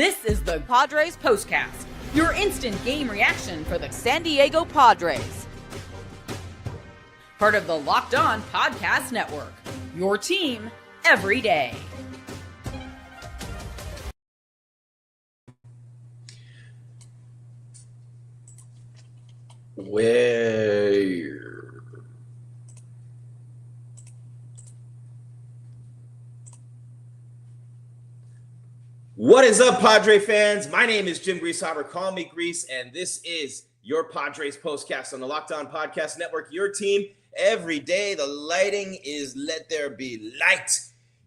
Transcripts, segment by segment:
This is the Padres POSTCAST, your instant game reaction for the San Diego Padres. Part of the Locked On Podcast Network, your team every day. What is up, Padre fans? My name is Jim Greasehaber. Call me Grease, and this is your Padres postcast on the Locked On Podcast Network. Your team every day. The lighting is let there be light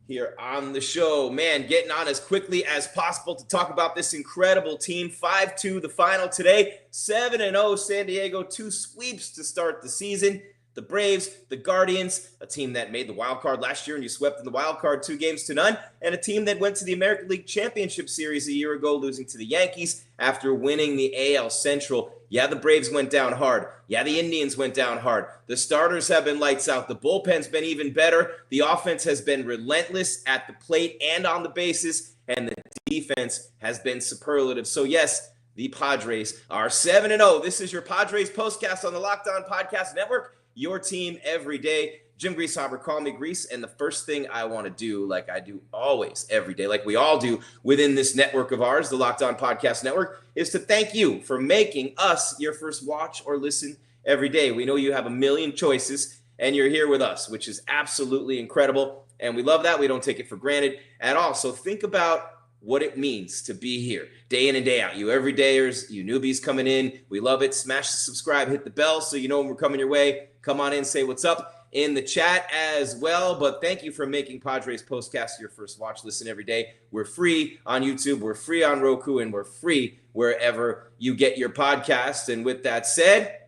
here on the show. Man, getting on as quickly as possible to talk about this incredible team. 5-2 the final today. 7-0 San Diego. 2 sweeps to start the season. The Braves, the Guardians, a team that made the wild card last year and you swept in the wild card 2-0, and a team that went to the American League Championship Series a year ago, losing to the Yankees after winning the AL Central. Yeah, the Braves went down hard. Yeah, the Indians went down hard. The starters have been lights out. The bullpen's been even better. The offense has been relentless at the plate and on the bases, and the defense has been superlative. So yes, the Padres are 7-0. This is your Padres postcast on the Locked On Podcast Network. Your team every day. Jim Greasehaber, call me Grease. And the first thing I want to do, like I do always every day, like we all do within this network of ours, the Locked On Podcast Network, is to thank you for making us your first watch or listen every day. We know you have a million choices and you're here with us, which is absolutely incredible. And we love that. We don't take it for granted at all. So think about what it means to be here day in and day out. You everydayers, you newbies coming in, we love it. Smash the subscribe, hit the bell so you know when we're coming your way. Come on in, say what's up in the chat as well. But thank you for making Padres Postcast your first watch, listen every day. We're free on YouTube, we're free on Roku, and we're free wherever you get your podcasts. And with that said,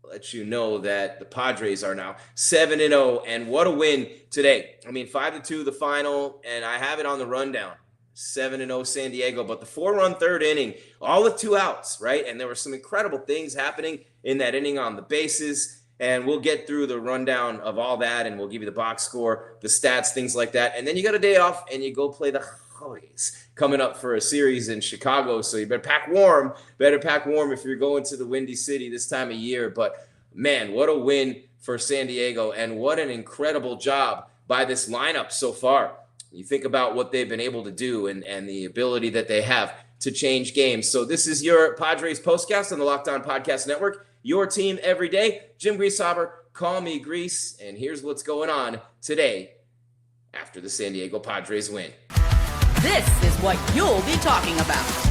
let you know that the Padres are now 7-0, and what a win today. I mean, 5-2 the final, and I have it on the rundown. 7-0 San Diego, but the 4-run third inning, all with 2 outs, right? And there were some incredible things happening in that inning on the bases, and we'll get through the rundown of all that, and we'll give you the box score, the stats, things like that. And then you got a day off, and you go play the Arraez coming up for a series in Chicago, so you better pack warm if you're going to the Windy City this time of year. But man, what a win for San Diego, and what an incredible job by this lineup so far. You think about what they've been able to do and the ability that they have to change games. So this is your Padres postcast on the Locked On Podcast Network, your team every day. Jim Greasehaber, call me Grease, and here's what's going on today after the San Diego Padres win. This is what you'll be talking about.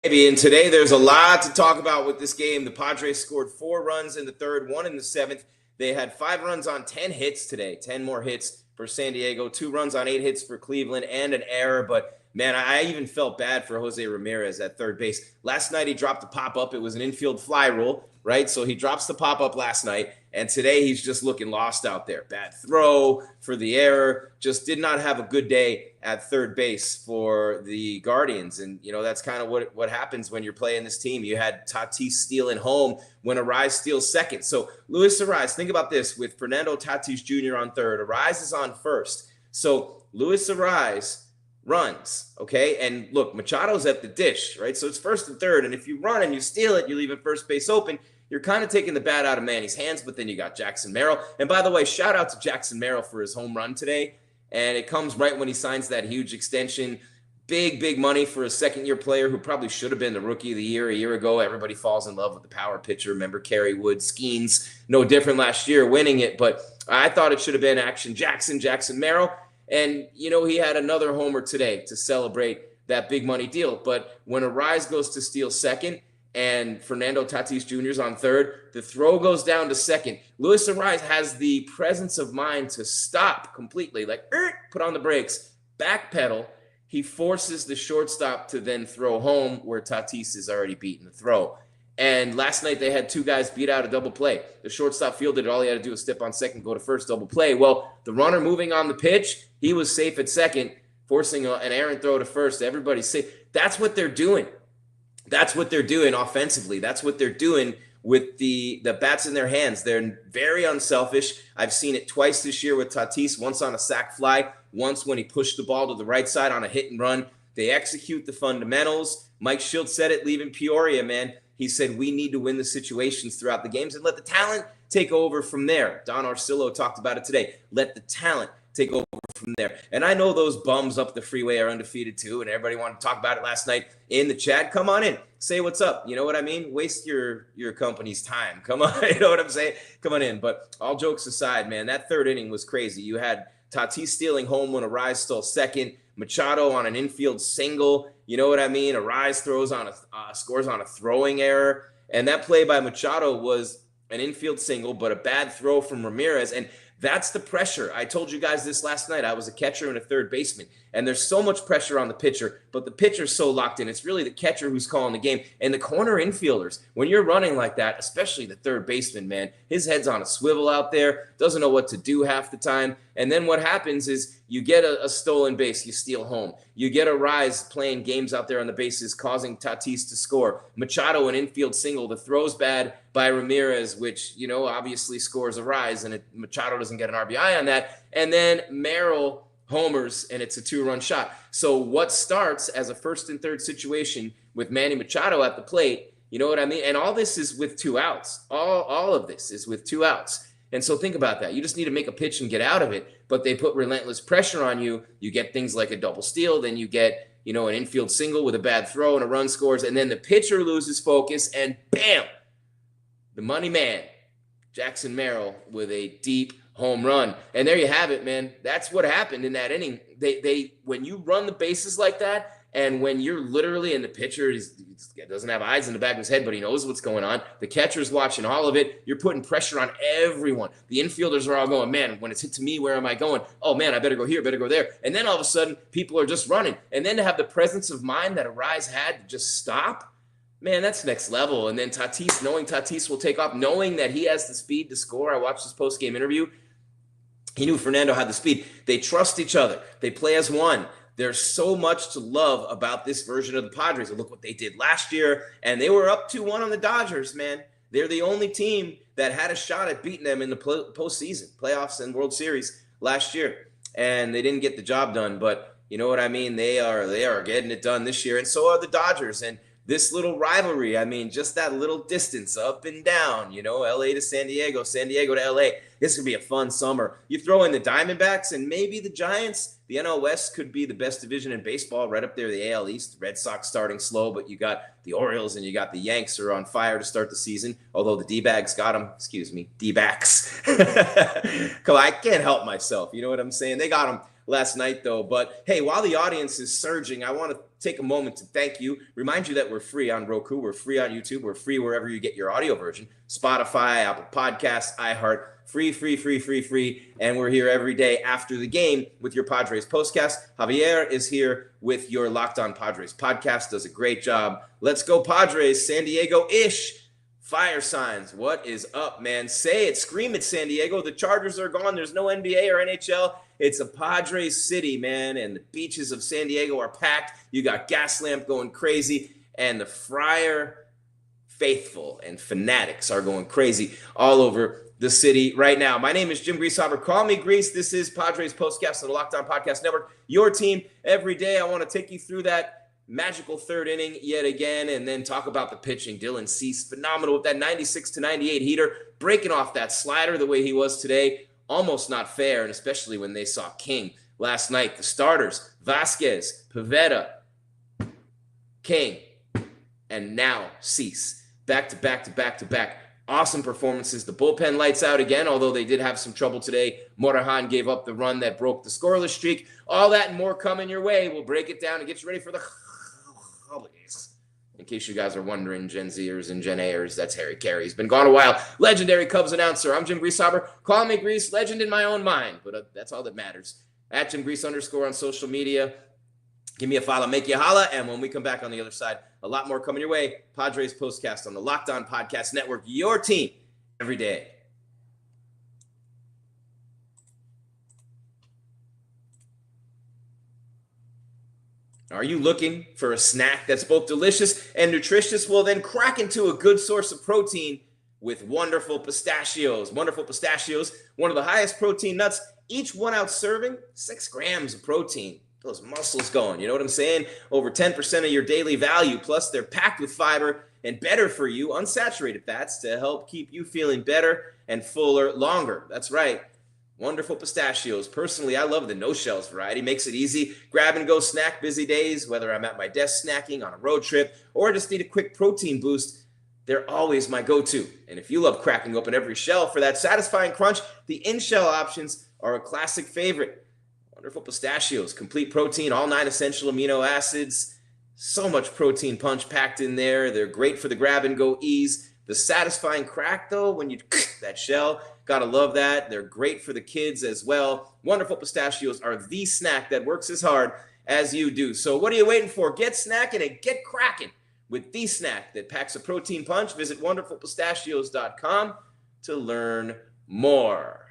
And today there's a lot to talk about with this game. The Padres scored 4 runs in the third, 1 in the 7th. They had 5 runs on 10 hits today, 10 more hits for San Diego, 2 runs on 8 hits for Cleveland, and an error. But, man, I even felt bad for José Ramírez at third base. Last night he dropped the pop-up. It was an infield fly rule, right? So he drops the pop-up last night, and today he's just looking lost out there. Bad throw for the error. Just did not have a good day at third base for the Guardians. And, you know, that's kind of what happens when you're playing this team. You had Tatis stealing home when Arraez steals second. So Luis Arraez, think about this, with Fernando Tatis Jr. on third. Arraez is on first. So Luis Arraez runs, okay? And look, Machado's at the dish, right? So it's first and third. And if you run and you steal it, you're leaving first base open. You're kind of taking the bat out of Manny's hands, but then you got Jackson Merrill. And by the way, shout out to Jackson Merrill for his home run today. And it comes right when he signs that huge extension. Big money for a second-year player who probably should have been the Rookie of the Year a year ago. Everybody falls in love with the power pitcher. Remember Kerry Wood, Skeens, no different last year, winning it. But I thought it should have been Jackson Merrill. And, you know, he had another homer today to celebrate that big money deal. But when Arraez goes to steal second and Fernando Tatis Jr. is on third, the throw goes down to second. Luis Arraez has the presence of mind to stop completely, like put on the brakes, backpedal. He forces the shortstop to then throw home where Tatis has already beaten the throw. And last night they had 2 guys beat out a double play. The shortstop fielded it. All he had to do was step on second, go to first, double play. Well, the runner moving on the pitch, he was safe at second, forcing an errant throw to first. Everybody's safe. That's what they're doing. That's what they're doing offensively. That's what they're doing with the bats in their hands. They're very unselfish. I've seen it twice this year with Tatis, once on a sac fly, once when he pushed the ball to the right side on a hit and run. They execute the fundamentals. Mike Schilt said it leaving Peoria, man. He said, we need to win the situations throughout the games and let the talent take over from there. Don Arcillo talked about it today. Let the talent take over from there. And I know those bums up the freeway are undefeated too, and everybody wanted to talk about it last night in the chat. Come on in. Say what's up. You know what I mean? Waste your company's time. Come on. You know what I'm saying? Come on in. But all jokes aside, man, that third inning was crazy. You had Tatis stealing home when Arraez stole second. Machado on an infield single. You know what I mean? Arraez scores on a throwing error. And that play by Machado was an infield single, but a bad throw from Ramirez. And that's the pressure. I told you guys this last night. I was a catcher and a third baseman, and there's so much pressure on the pitcher, but the pitcher's so locked in. It's really the catcher who's calling the game. And the corner infielders, when you're running like that, especially the third baseman, man, his head's on a swivel out there, doesn't know what to do half the time. And then what happens is you get a stolen base, you steal home. You get Arraez playing games out there on the bases, causing Tatis to score. Machado, an infield single. The throw's bad by Ramirez, which, you know, obviously scores Arraez, and Machado doesn't get an RBI on that. And then Merrill homers, and it's a 2-run shot. So what starts as a first and third situation with Manny Machado at the plate, you know what I mean? And all this is with 2 outs. All of this is with 2 outs. And so think about that. You just need to make a pitch and get out of it, but they put relentless pressure on you. You get things like a double steal, then you get, you know, an infield single with a bad throw and a run scores, and then the pitcher loses focus, and bam, the money man, Jackson Merrill, with a deep home run. And there you have it, man. That's what happened in that inning. They when you run the bases like that, and when you're literally, and the pitcher doesn't have eyes in the back of his head, but he knows what's going on. The catcher's watching all of it. You're putting pressure on everyone. The infielders are all going, man, when it's hit to me, where am I going? Oh, man, I better go here, better go there. And then all of a sudden, people are just running. And then to have the presence of mind that Arraez had to just stop, man, that's next level. And then Tatis, knowing Tatis will take off, knowing that he has the speed to score. I watched his post-game interview. He knew Fernando had the speed. They trust each other. They play as one. There's so much to love about this version of the Padres. And look what they did last year. And they were up 2-1 on the Dodgers, man. They're the only team that had a shot at beating them in the postseason, playoffs and World Series last year. And they didn't get the job done. But you know what I mean? They are getting it done this year. And so are the Dodgers. And this little rivalry, I mean, just that little distance up and down, you know, LA to San Diego to LA. This could be a fun summer. You throw in the Diamondbacks and maybe the Giants. The NL West could be the best division in baseball, right up there, the AL East. Red Sox starting slow, but you got the Orioles and you got the Yanks are on fire to start the season, although the D-Bags got them. Excuse me, D-Backs. Come on, I can't help myself. You know what I'm saying? They got them last night, though. But, hey, while the audience is surging, I want to take a moment to thank you. Remind you that we're free on Roku. We're free on YouTube. We're free wherever you get your audio version. Spotify, Apple Podcasts, iHeart. Free. And we're here every day after the game with your Padres postcast. Javier is here with your Locked On Padres podcast. Does a great job. Let's go Padres. San Diego-ish. Fire signs. What is up, man? Say it. Scream it, San Diego. The Chargers are gone. There's no NBA or NHL. It's a Padres city, man. And the beaches of San Diego are packed. You got Gaslamp going crazy. And the Friar faithful and fanatics are going crazy all over the city right now. My name is Jim Greasehaber. Call me Grease. This is Padres Postcast on the Locked On Podcast Network. Your team every day. I want to take you through that magical third inning yet again and then talk about the pitching. Dylan Cease, phenomenal with that 96-98 heater, breaking off that slider the way he was today. Almost not fair, and especially when they saw King last night. The starters, Vasquez, Pivetta, King, and now Cease. Back to back. Awesome performances. The bullpen lights out again, although they did have some trouble today. Morahan gave up the run that broke the scoreless streak. All that and more coming your way. We'll break it down and get you ready for the holidays. In case you guys are wondering, Gen Zers and Gen A'ers, that's Harry Carey. He's been gone a while. Legendary Cubs announcer. I'm Jim Greasehaber. Call me Grease. Legend in my own mind, but that's all that matters. At Jim Grease _ on social media. Give me a follow, make you holla, and when we come back on the other side, a lot more coming your way. Padres Postcast on the Locked On Podcast Network, your team every day. Are you looking for a snack that's both delicious and nutritious? Well, then crack into a good source of protein with Wonderful Pistachios. Wonderful Pistachios, one of the highest protein nuts. Each 1 ounce serving, 6 grams of protein. Those muscles going, you know what I'm saying? Over 10% of your daily value. Plus, they're packed with fiber and better for you, unsaturated fats to help keep you feeling better and fuller longer. That's right. Wonderful Pistachios. Personally, I love the no-shells variety. Makes it easy. Grab and go snack busy days, whether I'm at my desk snacking on a road trip or just need a quick protein boost. They're always my go-to. And if you love cracking open every shell for that satisfying crunch, the in-shell options are a classic favorite. Wonderful Pistachios, complete protein, all 9 essential amino acids. So much protein punch packed in there. They're great for the grab-and-go ease. The satisfying crack, though, when you that shell, gotta love that. They're great for the kids as well. Wonderful Pistachios are the snack that works as hard as you do. So what are you waiting for? Get snacking and get cracking with the snack that packs a protein punch. Visit wonderfulpistachios.com to learn more.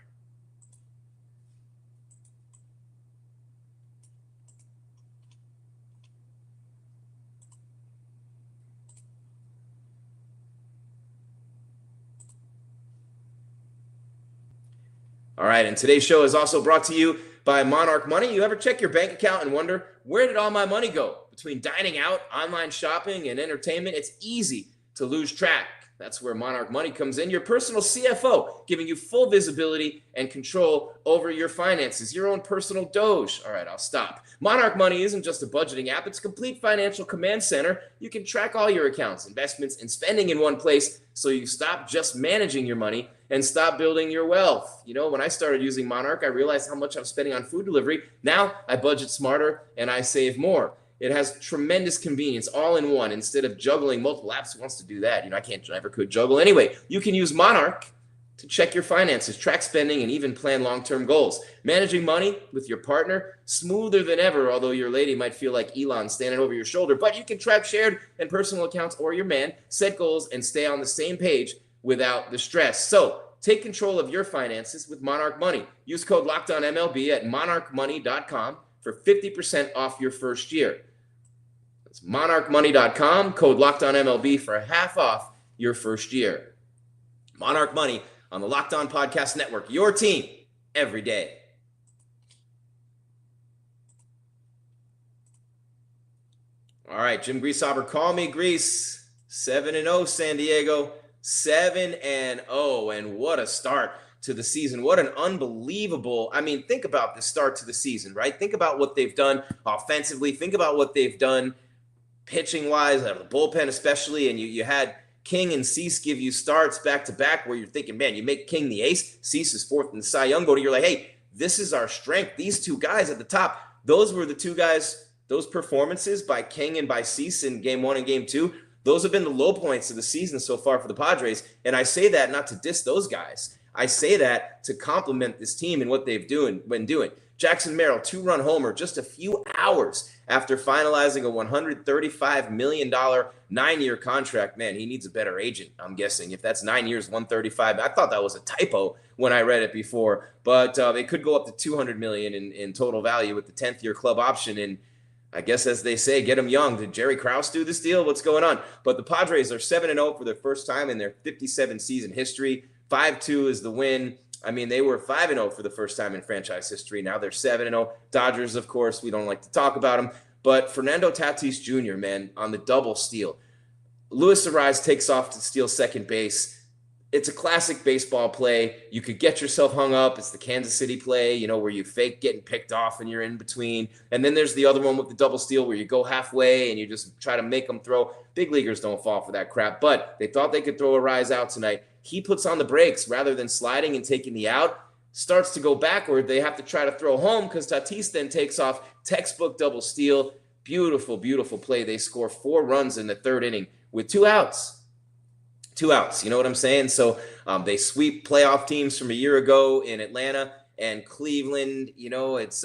All right, and today's show is also brought to you by Monarch Money. You ever check your bank account and wonder, where did all my money go? Between dining out, online shopping, and entertainment, it's easy to lose track. That's where Monarch Money comes in, your personal CFO, giving you full visibility and control over your finances, your own personal Doge. All right, I'll stop. Monarch Money isn't just a budgeting app, it's a complete financial command center. You can track all your accounts, investments, and spending in one place so you stop just managing your money and stop building your wealth. You know, when I started using Monarch, I realized how much I'm spending on food delivery. Now I budget smarter and I save more. It has tremendous convenience all in one instead of juggling multiple apps. Who wants to do that? You know, I never could juggle. Anyway, you can use Monarch to check your finances, track spending, and even plan long-term goals. Managing money with your partner, smoother than ever, although your lady might feel like Elon standing over your shoulder. But you can track shared and personal accounts, or your man, set goals, and stay on the same page without the stress. So take control of your finances with Monarch Money. Use code LOCKEDONMLB at monarchmoney.com for 50% off your first year. That's monarchmoney.com, code LOCKEDONMLB for half off your first year. Monarch Money on the Locked On Podcast Network, your team every day. All right, Jim Greaseover, call me Grease. 7-0 San Diego, 7-0, and what a start to the season. What an unbelievable, I mean, think about the start to the season, right? Think about what they've done offensively. Think about what they've done pitching-wise, out of the bullpen especially, and you had King and Cease give you starts back-to-back where you're thinking, man, you make King the ace, Cease is fourth in the Cy Young voting. You're like, hey, this is our strength. These two guys at the top, those were the two guys, those performances by King and by Cease in Game 1 and Game 2, those have been the low points of the season so far for the Padres, and I say that not to diss those guys. I say that to compliment this team and what they've been doing. Jackson Merrill, 2-run homer just a few hours after finalizing a $135 million 9-year contract. Man, he needs a better agent, I'm guessing. If that's 9 years, 135, I thought that was a typo when I read it before. But it could go up to $200 million in total value with the 10th-year club option. And I guess, as they say, get him young. Did Jerry Krause do this deal? What's going on? But the Padres are 7-0 for their first time in their 57-season history. 5-2 is the win. I mean, they were 5-0 for the first time in franchise history. Now they're 7-0. Dodgers, of course, we don't like to talk about them. But Fernando Tatis Jr., man, on the double steal. Luis Arraez takes off to steal second base. It's a classic baseball play. You could get yourself hung up. It's the Kansas City play, you know, where you fake getting picked off and you're in between. And then there's the other one with the double steal where you go halfway and you just try to make them throw. Big leaguers don't fall for that crap. But they thought they could throw Arraez out tonight. He puts on the brakes rather than sliding and taking the out. Starts to go backward. They have to try to throw home because Tatis then takes off. Textbook double steal. Beautiful, beautiful play. They score 4 runs in the third inning with 2 outs. 2 outs. You know what I'm saying? So they sweep playoff teams from a year ago in Atlanta and Cleveland. You know, it's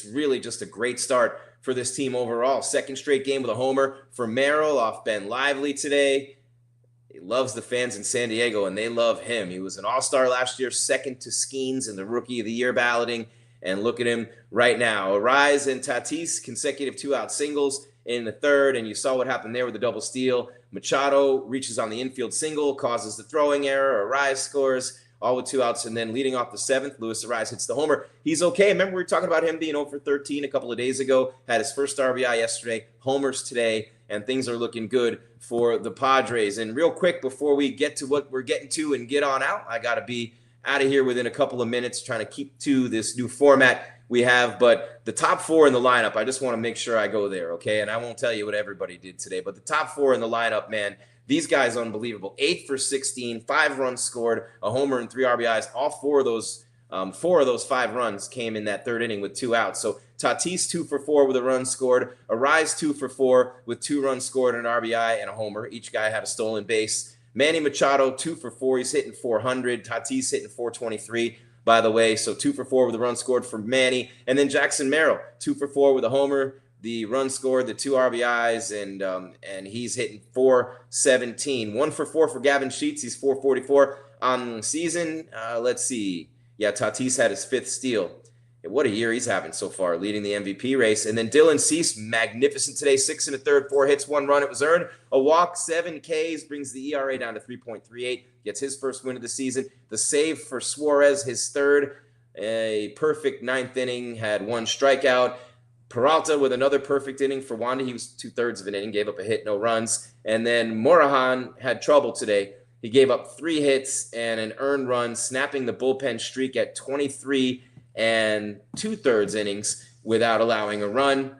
really just a great start for this team overall. Second straight game with a homer for Merrill off Ben Lively today. He loves the fans in San Diego, and they love him. He was an all-star last year, second to Skeens in the Rookie of the Year balloting. And look at him right now. Arraez and Tatis, consecutive 2-out singles in the third, and you saw what happened there with the double steal. Machado reaches on the infield single, causes the throwing error. Arraez scores, all with 2 outs. And then leading off the 7th, Luis Arraez hits the homer. He's okay. Remember, we were talking about him being 0 for 13 a couple of days ago. Had his first RBI yesterday, homers today, and things are looking good for the Padres. And real quick, before we get to what we're getting to and get on out, I got to be out of here within a couple of minutes, trying to keep to this new format we have. But the top 4 in the lineup, I just want to make sure I go there, okay? And I won't tell you what everybody did today, but the top 4 in the lineup, man, these guys unbelievable. 8 for 16, 5 runs scored, a homer and 3 RBIs. All 4 of those 5 runs came in that 3rd inning with 2 outs. So Tatis 2 for 4 with a run scored. Arraez 2 for 4 with 2 runs scored, an RBI and a homer. Each guy had a stolen base. Manny Machado 2 for 4. He's hitting 400. Tatis hitting 423. By the way, so 2 for 4 with a run scored for Manny. And then Jackson Merrill, 2 for 4 with a homer, the run scored, the 2 RBIs, and he's hitting 417. 1 for 4 for Gavin Sheets. He's 444 on the season. Let's see. Yeah, Tatis had his 5th steal. What a year he's having so far, leading the MVP race. And then Dylan Cease, magnificent today, 6 1/3, 4 hits, 1 run. It was earned. A walk, 7 Ks, brings the ERA down to 3.38. Gets his first win of the season. The save for Suarez, his 3rd. A perfect 9th inning, had 1 strikeout. Peralta with another perfect inning for Wanda. He was 2/3 of an inning, gave up a hit, no runs. And then Morahan had trouble today. He gave up 3 hits and an earned run, snapping the bullpen streak at 23 and 2/3 innings without allowing a run.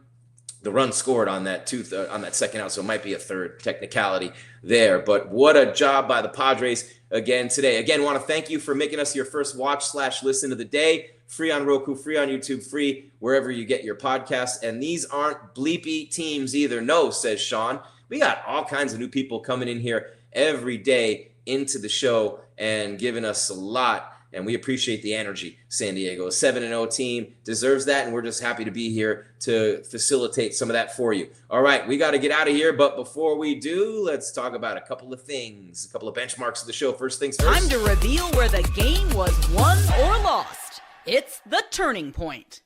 The run scored on that 2nd out, so it might be a 3rd technicality there. But what a job by the Padres again today. Again, want to thank you for making us your first watch/listen of the day. Free on Roku, free on YouTube, free wherever you get your podcasts. And these aren't bleepy teams either. No, says Sean. We got all kinds of new people coming in here every day into the show and giving us a lot. And we appreciate the energy. San Diego, a 7-0 team, deserves that, and we're just happy to be here to facilitate some of that for you. All right, we got to get out of here, but before we do, let's talk about a couple of things, a couple of benchmarks of the show. First things first. Time to reveal where the game was won or lost. It's the turning point.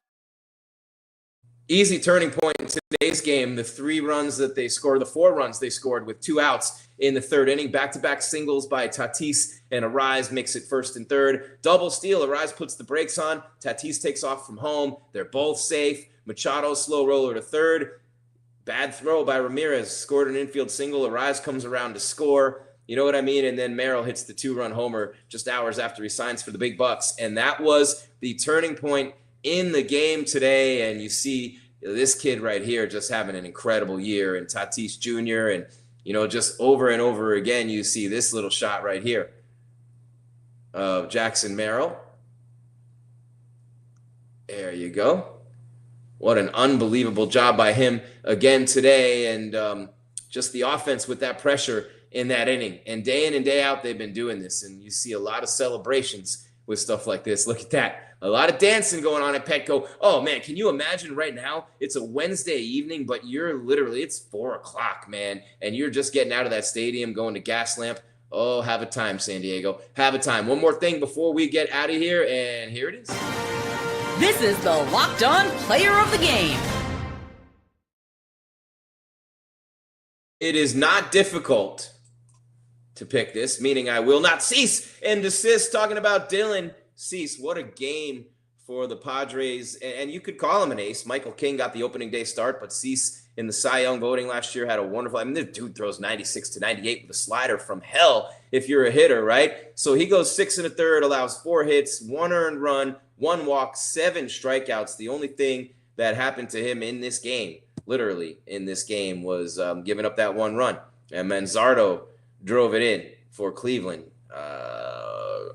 Easy turning point in today's game. The 3 runs that they scored, the 4 runs they scored with 2 outs in the 3rd inning. Back-to-back singles by Tatis and Arraez makes it 1st and 3rd. Double steal. Arraez puts the brakes on. Tatis takes off from home. They're both safe. Machado slow roller to 3rd. Bad throw by Ramirez. Scored an infield single. Arraez comes around to score. You know what I mean? And then Merrill hits the 2-run homer just hours after he signs for the big bucks. And that was the turning point in the game today. And you see this kid right here just having an incredible year, and Tatis Jr. And, you know, just over and over again, you see this little shot right here of Jackson Merrill. There you go. What an unbelievable job by him again today. And just the offense with that pressure in that inning. And day in and day out, they've been doing this. And you see a lot of celebrations with stuff like this. Look at that. A lot of dancing going on at Petco. Oh, man, can you imagine right now? It's a Wednesday evening, but it's 4 o'clock, man, and you're just getting out of that stadium, going to Gaslamp. Oh, have a time, San Diego. Have a time. One more thing before we get out of here, and here it is. This is the Locked On Player of the Game. It is not difficult to pick this, meaning I will not cease and desist talking about Dylan Cease. What a game for the Padres. And you could call him an ace. Michael King got the opening day start, but Cease in the Cy Young voting last year had a wonderful, this dude throws 96 to 98 with a slider from hell if you're a hitter, right? So he goes 6 1/3, allows 4 hits, 1 earned run, 1 walk, 7 strikeouts. The only thing that happened to him in this game, literally in this game, was giving up that 1 run. And Manzardo drove it in for Cleveland.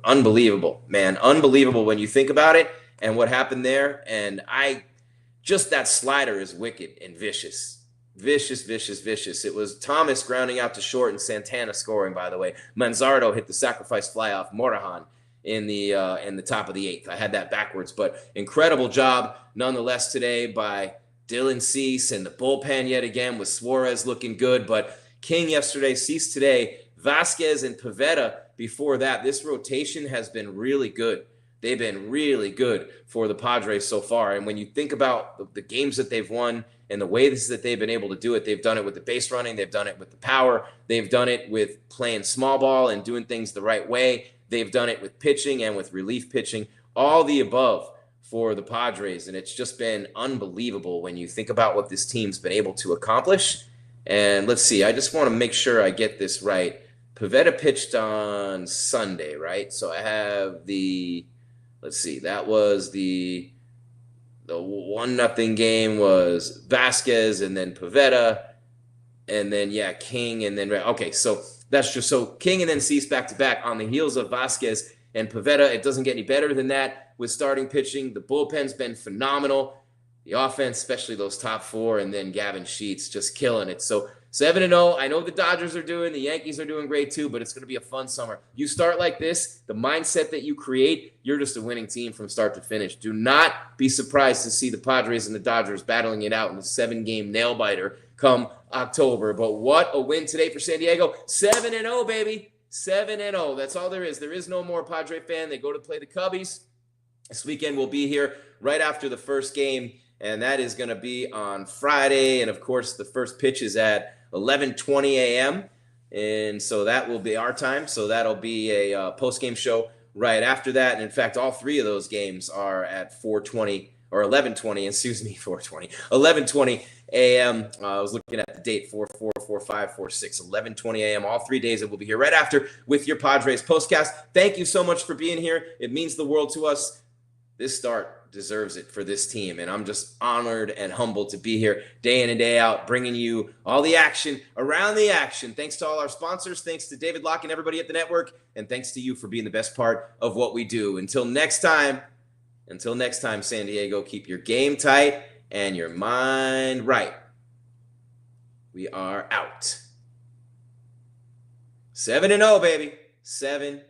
Unbelievable, man. Unbelievable when you think about it and what happened there. And that slider is wicked and vicious. Vicious, vicious, vicious. It was Thomas grounding out to short and Santana scoring, by the way. Manzardo hit the sacrifice fly off Morahan in the top of the 8th. I had that backwards, but incredible job nonetheless today by Dylan Cease, and the bullpen yet again with Suarez looking good. But King yesterday, Cease today, Vasquez and Pivetta before that. This rotation has been really good they've been really good for the Padres so far. And when you think about the games that they've won and the ways that they've been able to do it, they've done it with the base running, they've done it with the power, they've done it with playing small ball and doing things the right way. They've done it with pitching and with relief pitching, all the above for the Padres. And it's just been unbelievable when you think about what this team's been able to accomplish. And let's see, I just want to make sure I get this right. Pivetta pitched on Sunday, right? So I have let's see, that was the 1-0 game was Vasquez and then Pivetta and then, King and then, okay, so that's just so King and then Cease back to back on the heels of Vasquez and Pivetta. It doesn't get any better than that with starting pitching. The bullpen's been phenomenal. The offense, especially those top four, and then Gavin Sheets just killing it. So 7-0. I know the Dodgers are doing, the Yankees are doing great too, but it's going to be a fun summer. You start like this, the mindset that you create, you're just a winning team from start to finish. Do not be surprised to see the Padres and the Dodgers battling it out in the 7-game nail-biter come October. But what a win today for San Diego. 7-0, baby. 7-0. That's all there is. There is no more Padre fan. They go to play the Cubbies. This weekend we'll be here right after the first game, and that is going to be on Friday. And, of course, the first pitch is at 11:20 a.m., and so that will be our time. So that'll be a post-game show right after that. And, in fact, all three of those games are at 4:20 or 11:20, 11:20 a.m. I was looking at the date, 4/4, 4/5, 4/6, 11:20 a.m. All 3 days, and we'll be here right after with your Padres postcast. Thank you so much for being here. It means the world to us. This start deserves it for this team, and I'm just honored and humbled to be here day in and day out, bringing you all the action around the action. Thanks to all our sponsors. Thanks to David Locke and everybody at the network, and thanks to you for being the best part of what we do. Until next time, San Diego, keep your game tight and your mind right. We are out. 7-0, baby. 7-0.